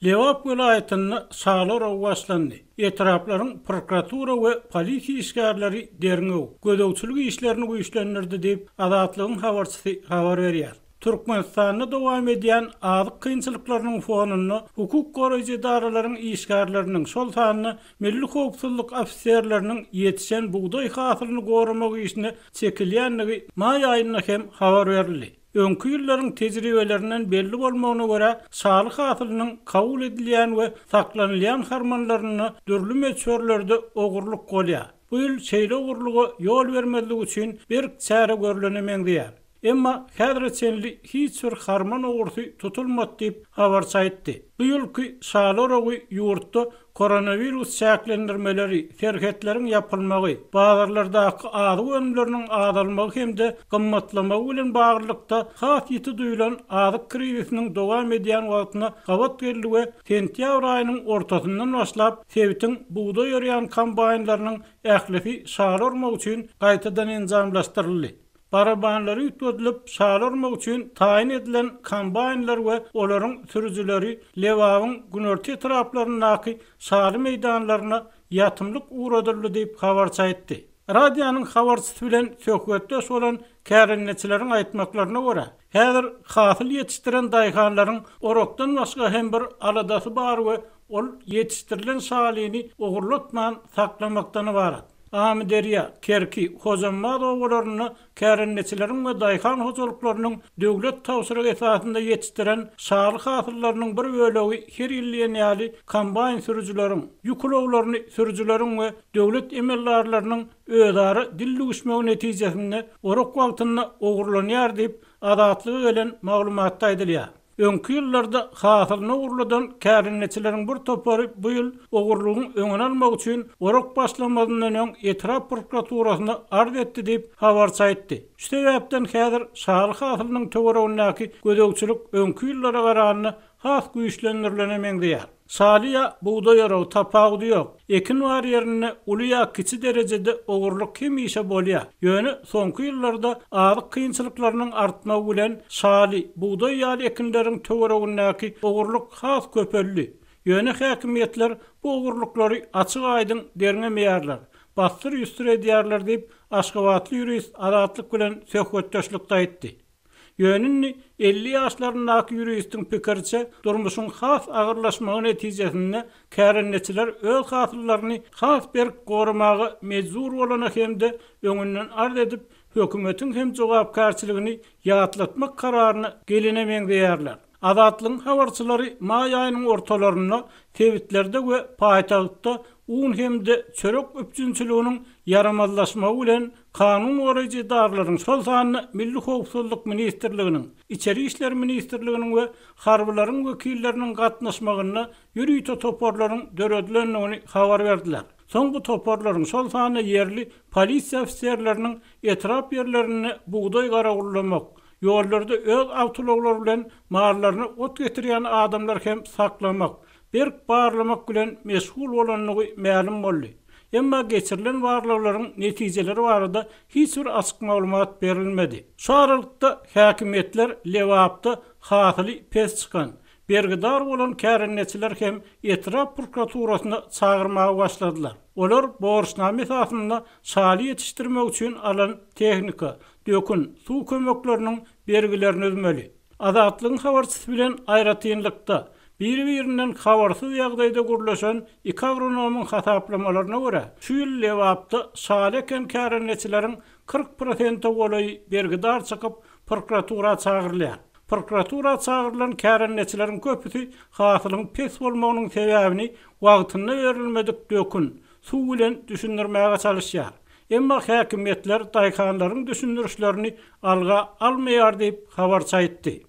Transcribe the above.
Lewap vilayetinde Salor başlandı. Etrafların prokuratura ve polisiya işgärleri derňew gödäwçilik işlerini güýçlendirdi diýip Azatlygyň habarçysy habar berýär. Türkmenistanda dowam edýän azyk kynçylyklarynyň fonuny hukuk goraýjy idaralaryň işgärleriniň şol sanyny milli howpsuzlyk ofisierleriniň ýetişen buğday hasylyny gorumak işine çekilýänligi may aýyna hem habar berildi. Öňkü ýyllaryň tejribelerinden belli bolmagyna görä, salyk hasylynyň kabul edilýän we saklanylýan harmanlaryny dürli meçhörlerde ogurluk bolýar. Bu ýyl şeýle ogurlugy ýol bermezligi üçin bir çäre görülenemeýär. Emma häzirçenli hiç bir harman ogurty tutulmady diýip habar çaýtdy. Bu ýylky Salor ýurtda koronavirus çäklendirmeleri, terhetleriň ýapylmagy, bazarlardaky ady önümleriniň azalmagy hemde gymmatlamagy bilen baglykda has ýeti duýulan azyk krizisiniň dowam edýän wagtyna gawat berildi we sentýabr aýynyň ortasyndan başlap Sebitiň buğday ýörýän kombaynlarynyň ählifi salormak üçin gaýtadan enjamlaşdyryldy. Barabanları ütledilip salormak üçin taýin edilen kombaynlar we olaryň sürüjileri Lewabyň günörti etraflarynaky saly meýdanlaryna ýatymlyk uğradyldy diýip habar çaýtdy. Radiýanyň habarçysy bilen söhbetde bolan kärenneçileriň aýtmaklaryna görä, häzir hasyl ýetişdiren daýhanlaryň orokdan başga hem bir aladasy bar we ol ýetişdirilen salyny ogurlatman saklamakdan ibaret. Amderiya, Kerki, Hozanmaz oğullarını kärenneçileriň we daýhan hojalyklarynyň döwlet tawsyry esasynda ýetişdiren salyk hasyllarının bir bölegi her ýyl ýaly kombayn sürüjileriň, ýüklewlerini sürüjileriň we döwlet emellarlarynyň özara dilli güçmegi netijesinde orok wagtyna ogurlanýar diýip Azatlyga gelen maglumatda aýdylýar. Öňkü ýyllarda hasylyny ogurladan kärenneçileriň bir topary bu ýyl ogurlugyň öňüni almak üçin orok başlamazyndan öň etraf prokuraturasyna arz etdi diýip habar çaýtdy. Şu sebäpden häzir salyk hasylynyň töweregindäki gödäwçilik öňkü ýyllara garanyny has güýçlendirlenemeýär. Salyýa buğday ýaraw tapagy ýok. Ekin bar ýerine uly ýa kiçi derejede ogurluk hemişe bolýar. Ýöne soňky ýyllarda azyk kynçylyklarynyň artmagy bilen saly, buğday ýaly ekinleriň töweregindäki ogurluk has köpeldi. Ýöne häkimetler bu ogurluklary açyk aýdyn derňemeýärler. Bastyr ýüstür edýärler diýip Aşgabatly ýurist Azatlyk bilen söhbetdeşlikde aýtdy. Ýönünni 50 ýaşlarynaky ýuristiň pikirçe durmuşyň has agyrlaşmagy netijesinde kärenneçiler öz hasyllaryny has bir gorumagy mejbur bolana hemde öňünden arz edip hökümetiň hem jogapkarçylygyny ýatlatmak kararyny gelinemeýärler. Azatlygyň habarçylary may aýynyň ortalaryna tebitlerde we paýtagtda un hemde çörek öpçünçiliginiň yaramazlaşmagy bilen kanun goraýjy idaralaryň şol sanyny Milli Howpsuzlyk Ministrliginiň, İçeri işler Ministrliginiň we harbylaryň wekilleriniň gatnaşmagyna ýürüýte toporlaryň döredilenligini habar berdiler. Soň bu toporlaryň şol sanyny ýerli polisiýa ofisierleriniň etraf ýerlerini buğday garagullamak, ýollarda öz awtologlar bilen marlaryny ot getirýän adamlar hem saklamak, berk barlamak bilen meşgul bolanlygy ma'lum boldy. Emma geçirilen varlawlaryň netijeleri barada hiç bir açyk maglumat berilmedi. Şu aralykda häkimetler Lewapda hasyly pes çykan, bergidar bolan kärenneçiler hem etraf prokuraturasyna çağırmagy başladylar. Olar borçname esasynda saly ýetişdirmek üçin alan tehnika, dökün, suw kömekleriniň bergilerini özmeli. Azatlygyň habarçysy bilen aýratynlykda bir-birinden habarsyz ýagdaýda gurlaşan iki agronomyň hasaplamalarına görä, şu ýyl Lewapda saly eken kärenneçileriň 40% goly bergidar çykyp prokuratura çağırylýar. Prokuratura çağırılan kärenneçileriň köpüsi hasylyň pes bolmagynyň sebäbini wagtyna berilmedik dökün, suw bilen düşündirmäge çalışýar. Emma häkimetler daýhanlaryň düşündirişlerini alga almaýar diýip habar çaýtdy.